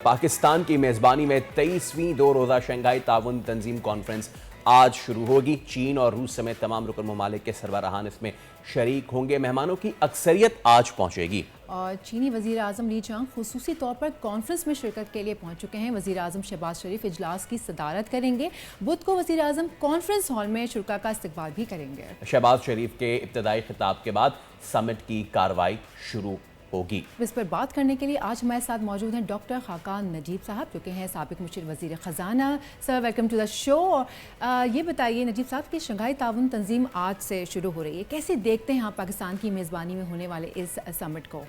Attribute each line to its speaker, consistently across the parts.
Speaker 1: پاکستان کی میزبانی میں 23ویں 2 روزہ شنگھائی تعاون تنظیم کانفرنس آج شروع ہوگی۔ چین اور روس سمیت تمام رکن ممالک کے سربراہان اس میں شریک ہوں گے۔ مہمانوں کی اکثریت آج پہنچے گی۔
Speaker 2: اور چینی وزیر اعظم لی چانگ خصوصی طور پر کانفرنس میں شرکت کے لیے پہنچ چکے ہیں۔ وزیر اعظم شہباز شریف اجلاس کی صدارت کریں گے۔ بدھ کو وزیر اعظم کانفرنس ہال میں شرکاء کا استقبال بھی کریں گے۔
Speaker 1: شہباز شریف کے ابتدائی خطاب کے بعد سمٹ کی کارروائی شروع ہوگی۔
Speaker 2: اس پر بات کرنے کے لیے آج ہمارے ساتھ موجود ہیں ڈاکٹر خاقان نجیب صاحب، جو کہ ہیں سابق مشیر وزیر خزانہ۔ سر، ویلکم ٹو دا شو۔ یہ بتائیے نجیب صاحب کہ شنگھائی تعاون تنظیم آج سے شروع ہو رہی ہے، کیسے دیکھتے ہیں آپ پاکستان کی میزبانی میں ہونے والے اس سمٹ کو؟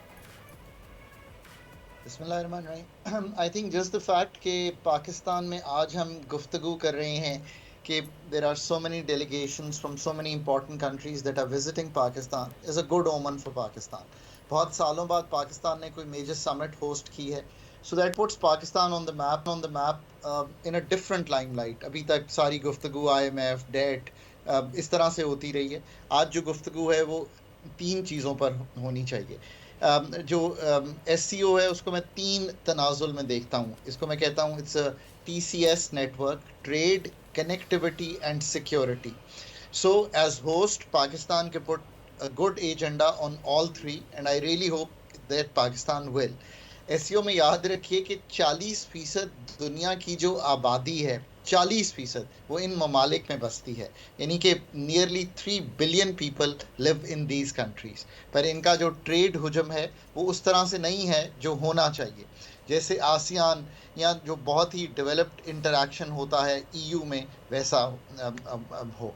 Speaker 3: بسم اللہ الرحمن الرحیم۔ I think just the fact کہ پاکستان میں آج ہم گفتگو کر رہے ہیں کہ there are so many delegations from so many important countries that are visiting Pakistan is a good omen for Pakistan. بہت سالوں بعد پاکستان نے کوئی میجر سمٹ ہوسٹ کی ہے، so that puts Pakistan on the map in a different limelight. ابھی تک ساری گفتگو IMF ڈیٹ اس طرح سے ہوتی رہی ہے۔ آج جو گفتگو ہے وہ 3 چیزوں پر ہونی چاہیے۔ جو ایس سی او ہے اس کو میں 3 تنازل میں دیکھتا ہوں۔ اس کو میں کہتا ہوں it's a TCS network, trade, connectivity and security. So as host Pakistan کے put a good agenda on all 3 and I really hope that Pakistan will. S C O میں یاد رکھیے کہ 40% دنیا کی جو آبادی ہے 40% وہ ان ممالک میں بستی ہے، یعنی کہ nearly 3 billion people live in these countries. پر ان کا جو ٹریڈ حجم ہے وہ اس طرح سے نہیں ہے جو ہونا چاہیے، جیسے آسیان یا جو بہت ہی ڈیولپڈ انٹریکشن ہوتا ہے EU میں ویسا ہو۔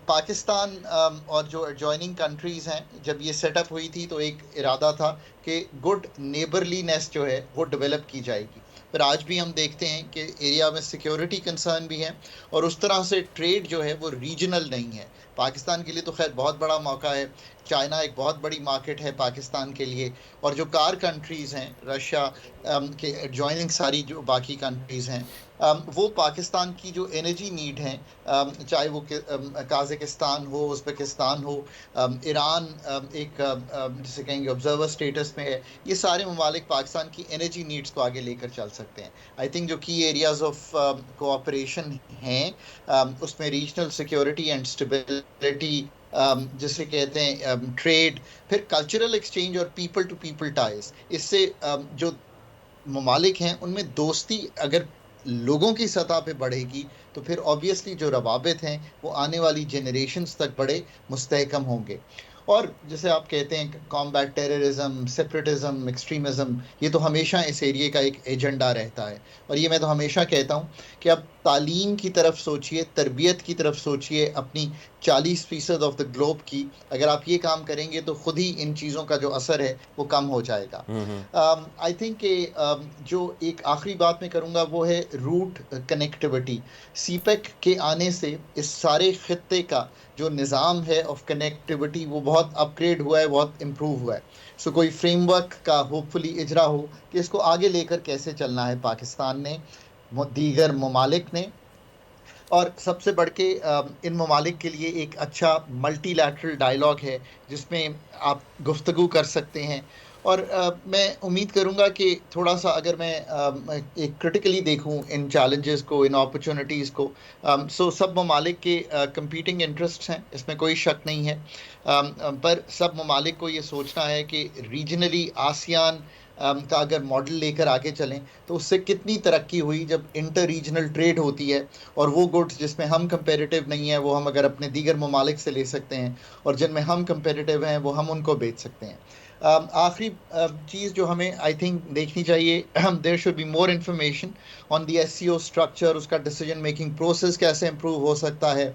Speaker 3: پاکستان اور جو ایڈجوائننگ کنٹریز ہیں، جب یہ سیٹ اپ ہوئی تھی تو ایک ارادہ تھا کہ گڈ نیبرلینس جو ہے وہ ڈیولپ کی جائے گی۔ پر آج بھی ہم دیکھتے ہیں کہ ایریا میں سیکیورٹی کنسرن بھی ہیں اور اس طرح سے ٹریڈ جو ہے وہ ریجنل نہیں ہے۔ پاکستان کے لیے تو خیر بہت بڑا موقع ہے، چائنا ایک بہت بڑی مارکیٹ ہے پاکستان کے لیے، اور جو کار کنٹریز ہیں رشیا کے ایڈجوائننگ ساری جو باقی کنٹریز ہیں، وہ پاکستان کی جو انرجی نیڈ ہیں، چاہے وہ قازقستان ہو، ازبکستان ہو، ایران ایک جسے کہیں گے آبزرور اسٹیٹس میں ہے، یہ سارے ممالک پاکستان کی انرجی نیڈس کو آگے لے کر چل سکتے ہیں۔ آئی تھنک جو کی ایریاز آف کوآپریشن ہیں اس میں ریجنل سیکیورٹی اینڈ اسٹیبلٹی، جسے کہتے ہیں ٹریڈ، پھر کلچرل ایکسچینج اور پیپل ٹو پیپل ٹائز، اس سے جو ممالک ہیں ان میں دوستی اگر لوگوں کی سطح پہ بڑھے گی تو پھر آبویسلی جو روابط ہیں وہ آنے والی جنریشنز تک بڑے مستحکم ہوں گے۔ اور جیسے آپ کہتے ہیں کامبیٹ ٹیررزم، سیپریٹزم، ایکسٹریمزم، یہ تو ہمیشہ اس ایریے کا ایک ایجنڈا رہتا ہے، اور یہ میں تو ہمیشہ کہتا ہوں کہ اب تعلیم کی طرف سوچئے، تربیت کی طرف سوچئے، اپنی 40% آف دا گلوب کی، اگر آپ یہ کام کریں گے تو خود ہی ان چیزوں کا جو اثر ہے وہ کم ہو جائے گا۔ آئی تھنک کہ جو ایک آخری بات میں کروں گا وہ ہے روٹ کنیکٹیوٹی۔ سی پیک کے آنے سے اس سارے خطے کا جو نظام ہے آف کنیکٹیوٹی وہ بہت اپ گریڈ ہوا ہے، بہت امپروو ہوا ہے۔ سو کوئی فریم ورک کا ہوپ فلی اجرا ہو کہ اس کو آگے لے کر کیسے چلنا ہے پاکستان نے، دیگر ممالک نے، اور سب سے بڑھ کے ان ممالک کے لیے ایک اچھا ملٹی لیٹرل ڈائلاگ ہے جس میں آپ گفتگو کر سکتے ہیں۔ اور میں امید کروں گا کہ تھوڑا سا اگر میں ایک کرٹیکلی دیکھوں ان چیلنجز کو، ان اپرچونٹیز کو، سو سب ممالک کے کمپیٹنگ انٹرسٹس ہیں، اس میں کوئی شک نہیں ہے، پر سب ممالک کو یہ سوچنا ہے کہ ریجنلی آسیان کا اگر ماڈل لے کر آگے چلیں تو اس سے کتنی ترقی ہوئی جب انٹر ریجنل ٹریڈ ہوتی ہے، اور وہ گڈس جس میں ہم کمپیریٹیو نہیں ہیں وہ ہم اگر اپنے دیگر ممالک سے لے سکتے ہیں، اور جن میں ہم کمپیریٹیو ہیں وہ ہم ان کو بیچ سکتے ہیں۔ آخری چیز جو ہمیں آئی تھنک دیکھنی چاہیے، there should be more information on the SCO structure, اس کا ڈیسیجن میکنگ پروسیس کیسے امپروو ہو سکتا ہے،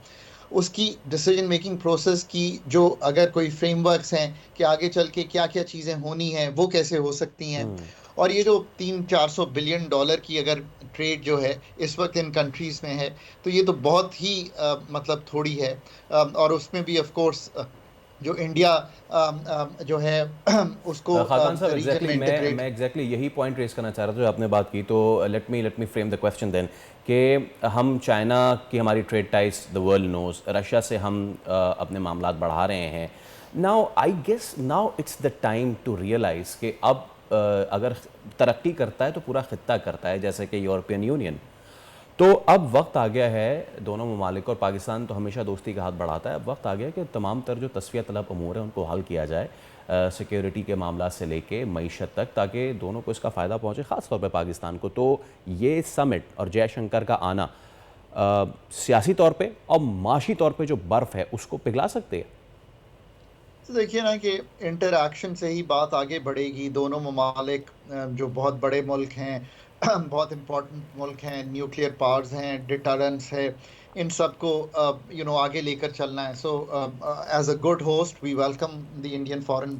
Speaker 3: اس کی ڈیسیجن میکنگ پروسیس کی جو اگر کوئی فریم ورکس ہیں کہ آگے چل کے کیا کیا چیزیں ہونی ہیں وہ کیسے ہو سکتی ہیں، اور یہ جو $300-400 بلین کی اگر ٹریڈ جو ہے اس وقت ان کنٹریز میں ہے تو یہ تو بہت ہی مطلب تھوڑی ہے، اور اس میں بھی آف کورس جو انڈیا جو ہے اس کو
Speaker 1: خاقان صاحب
Speaker 3: ریجن میں انٹیگریٹ۔
Speaker 1: میں ایگزیکٹلی یہی پوائنٹ ریز کرنا چاہ رہا تھا جو آپ نے بات کی، تو let me frame the question then کہ ہم چائنا کی ہماری trade ties the world knows, Russia سے ہم اپنے معاملات بڑھا رہے ہیں۔ Now I guess now it's the time to realize کہ اب اگر ترقی کرتا ہے تو پورا خطہ کرتا ہے, جیسے کہ یورپین یونین. تو اب وقت آ گیا ہے دونوں ممالک, اور پاکستان تو ہمیشہ دوستی کا ہاتھ بڑھاتا ہے, اب وقت آ گیا کہ تمام تر جو تصفیہ طلب امور ہیں ان کو حل کیا جائے, سیکیورٹی کے معاملات سے لے کے معیشت تک, تاکہ دونوں کو اس کا فائدہ پہنچے, خاص طور پہ پاکستان کو. تو یہ سمٹ اور جے شنکر کا آنا سیاسی طور پہ اور معاشی طور پہ جو برف ہے اس کو پگھلا سکتے ہیں.
Speaker 3: تو دیکھیے نا کہ انٹریکشن سے ہی بات آگے بڑھے گی. دونوں ممالک جو بہت بڑے ملک ہیں, بہت امپورٹنٹ ملک ہیں, نیوکلیئر پاورز ہیں, ڈیٹرنس ہے, ان سب کو آگے لے کر چلنا ہے. So as a good host we welcome the Indian foreign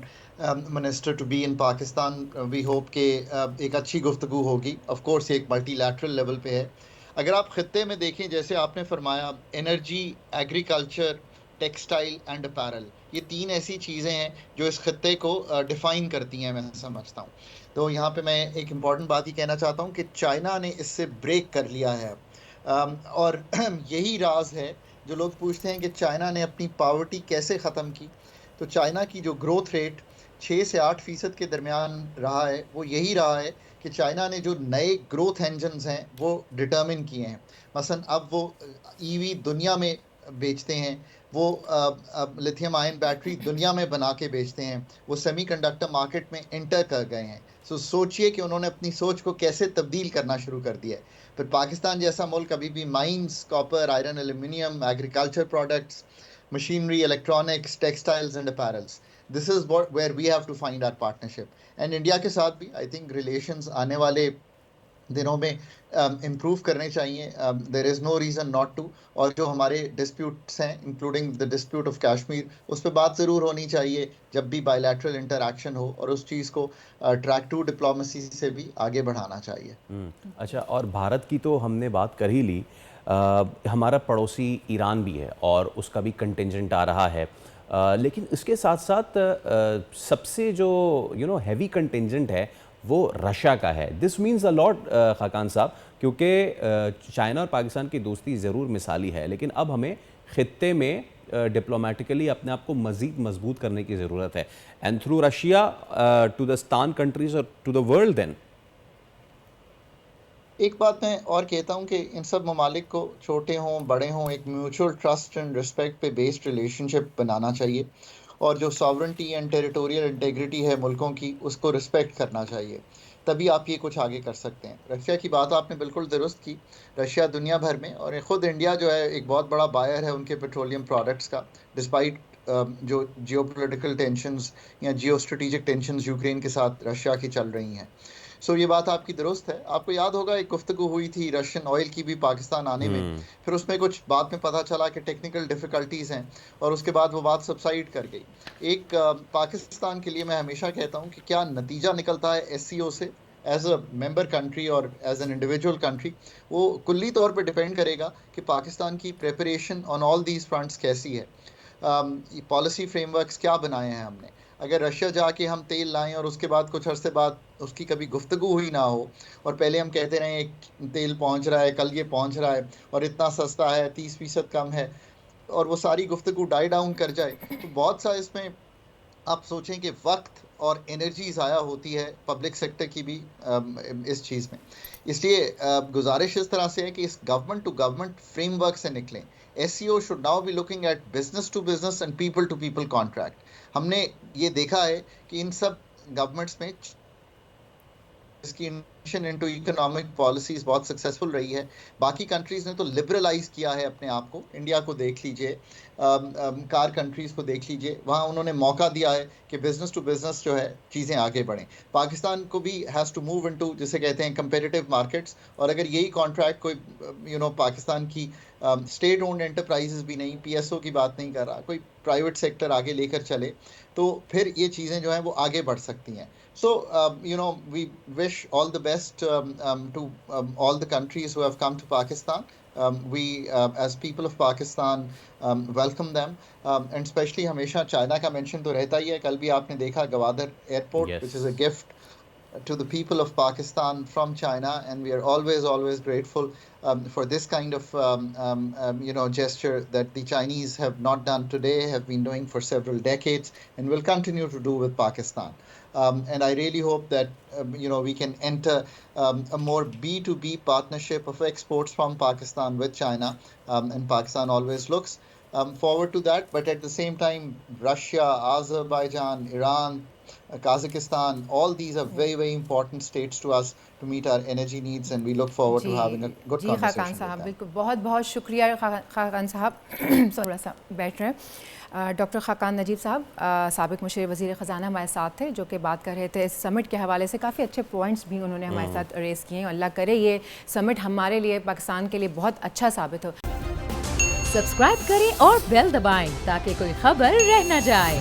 Speaker 3: minister to be in Pakistan. We hope کہ ایک اچھی گفتگو ہوگی. آف کورس یہ ایک ملٹی لیٹرل لیول پہ ہے. اگر آپ خطے میں دیکھیں, جیسے آپ نے فرمایا, energy, agriculture, textile and apparel, یہ تین ایسی چیزیں ہیں جو اس خطے کو ڈیفائن کرتی ہیں, میں سمجھتا ہوں. تو یہاں پہ میں ایک امپورٹنٹ بات ہی کہنا چاہتا ہوں کہ چائنا نے اس سے بریک کر لیا ہے, اور یہی راز ہے. جو لوگ پوچھتے ہیں کہ چائنا نے اپنی پاورٹی کیسے ختم کی, تو چائنا کی جو گروتھ ریٹ 6 سے 8% کے درمیان رہا ہے, وہ یہی رہا ہے کہ چائنا نے جو نئے گروتھ انجنز ہیں وہ ڈٹرمن کیے ہیں. مثلا اب وہ ای وی دنیا میں بیچتے ہیں, وہ لیتھیم آئن بیٹری دنیا میں بنا کے بیچتے ہیں, وہ سیمی کنڈکٹر مارکیٹ میں انٹر کر گئے ہیں. سوچئے کہ انہوں نے اپنی سوچ کو کیسے تبدیل کرنا شروع کر دیا ہے. پھر پاکستان جیسا ملک ابھی بھی mines, copper, iron, aluminium, agriculture products, machinery, electronics, textiles and apparels. This is where we have to find our partnership. And India کے ساتھ بھی آئی تھنک ریلیشنز آنے والے دنوں میں امپروو کرنے چاہیے. There is no reason not to. اور جو ہمارے ڈسپیوٹس ہیں, including the dispute of Kashmir, اس پہ بات ضرور ہونی چاہیے جب بھی بائی لیٹرل انٹریکشن ہو, اور اس چیز کو ٹریک ٹو ڈپلومیسی سے بھی آگے بڑھانا چاہیے.
Speaker 1: اچھا, اور بھارت کی تو ہم نے بات کر ہی لی. ہمارا پڑوسی ایران بھی ہے اور اس کا بھی کنٹینجنٹ آ رہا ہے, لیکن اس کے ساتھ ساتھ سب سے جو ہیوی کنٹینجنٹ ہے وہ رشیا کا ہے. دس مینز اے لاٹ خاقان صاحب, کیونکہ چائنا اور پاکستان کی دوستی ضرور مثالی ہے, لیکن اب ہمیں خطے میں ڈپلومیٹیکلی اپنے آپ کو مزید مضبوط کرنے کی ضرورت ہے, and through Russia to the stan countries اور ٹو دا ورلڈ. دین
Speaker 3: ایک بات میں اور کہتا ہوں کہ ان سب ممالک کو, چھوٹے ہوں بڑے ہوں, ایک میوچول ٹرسٹ اینڈ رسپیکٹ پہ بیسڈ ریلیشن شپ بنانا چاہیے, اور جو ساورنٹی اینڈ ٹیریٹوریل انٹیگریٹی ہے ملکوں کی, اس کو رسپیکٹ کرنا چاہیے. تبھی آپ یہ کچھ آگے کر سکتے ہیں. رشیا کی بات آپ نے بالکل درست کی. رشیا دنیا بھر میں, اور خود انڈیا جو ہے ایک بہت بڑا بائر ہے ان کے پیٹرولیم پروڈکٹس کا, ڈسپائٹ جو جیو پولیٹیکل ٹینشنز یا جیو اسٹریٹجک ٹینشنز یوکرین کے ساتھ رشیا کی چل رہی ہیں. سو یہ بات آپ کی درست ہے. آپ کو یاد ہوگا ایک گفتگو ہوئی تھی رشین آئل کی بھی پاکستان آنے میں, پھر اس میں کچھ بعد میں پتہ چلا کہ ٹیکنیکل ڈیفیکلٹیز ہیں, اور اس کے بعد وہ بات سبسائڈ کر گئی. ایک پاکستان کے لیے میں ہمیشہ کہتا ہوں کہ کیا نتیجہ نکلتا ہے ایس سی او سے ایز اے ممبر کنٹری اور ایز این انڈیویجول کنٹری, وہ کلی طور پہ ڈپینڈ کرے گا کہ پاکستان کی preparation on all these fronts کیسی ہے. پالیسی فریم ورکس کیا بنائے ہیں ہم نے. اگر رشیا جا کے ہم تیل لائیں اور اس کے بعد کچھ عرصے بعد اس کی کبھی گفتگو ہوئی نہ ہو, اور پہلے ہم کہتے رہیں ایک تیل پہنچ رہا ہے, کل یہ پہنچ رہا ہے اور اتنا سستا ہے, 30% کم ہے, اور وہ ساری گفتگو ڈائی ڈاؤن کر جائے, تو بہت سا اس میں آپ سوچیں کہ وقت اور انرجی ضائع ہوتی ہے پبلک سیکٹر کی بھی اس چیز میں. اس لیے گزارش اس طرح سے ہے کہ اس government to government framework سے نکلیں. S C O should now be looking at business to business and people to people contract. ہم نے یہ دیکھا ہے کہ ان سب گورنمنٹس میں اس کی انٹیگریشن انٹو اکنامک پالیسیز بہت سکسیزفل رہی ہے. باقی کنٹریز نے تو لبرلائز کیا ہے اپنے آپ کو. انڈیا کو دیکھ لیجئے, کار کنٹریز کو دیکھ لیجئے, وہاں انہوں نے موقع دیا ہے کہ بزنس ٹو بزنس جو ہے چیزیں آگے بڑھیں. پاکستان کو بھی ہیز ٹو موو انٹو, جسے کہتے ہیں, کمپیٹیٹیو مارکیٹس. اور اگر یہی کانٹریکٹ کوئی پاکستان کی اسٹیٹ اونڈ انٹرپرائزز بھی نہیں, پی ایس او کی بات نہیں کر رہا, کوئی پرائیویٹ سیکٹر آگے لے کر چلے, تو پھر یہ چیزیں جو ہیں وہ آگے بڑھ سکتی ہیں. So, we wish all the best to all the countries who have come to Pakistan. We, as people of Pakistan, welcome them. And especially ہمیشہ چائنا کا مینشن تو رہتا ہی ہے. کل بھی آپ نے دیکھا Gwadar airport, which is a gift to the people of Pakistan from China, and we are always grateful for this kind of gesture that the Chinese have not done today, have been doing for several decades, and will continue to do with Pakistan. And I really hope that we can enter a more B2B partnership of exports from Pakistan with China, and Pakistan always looks forward to that. But at the same time, Russia, Azerbaijan, Iran, Kazakhstan, all these are very important states to us to meet our energy needs, and we look forward to having a good
Speaker 2: ji Khaqan
Speaker 3: conversation
Speaker 2: صاحب
Speaker 3: with them.
Speaker 2: بالکل بہت بہت شکریہ خاقان صاحب. تھوڑا سا بیٹھ رہے ہیں. ڈاکٹر خاقان نجیب صاحب سابق مشیر وزیر خزانہ ہمارے ساتھ تھے جو کہ بات کر رہے تھے اس سمٹ کے حوالے سے. کافی اچھے پوائنٹس بھی انہوں نے ہمارے ساتھ ریز کیے ہیں. اللہ کرے یہ سمٹ ہمارے لیے پاکستان کے لیے بہت اچھا ثابت ہو.
Speaker 4: سبسکرائب کریں اور بیل دبائیں تاکہ کوئی خبر رہ نہ جائے.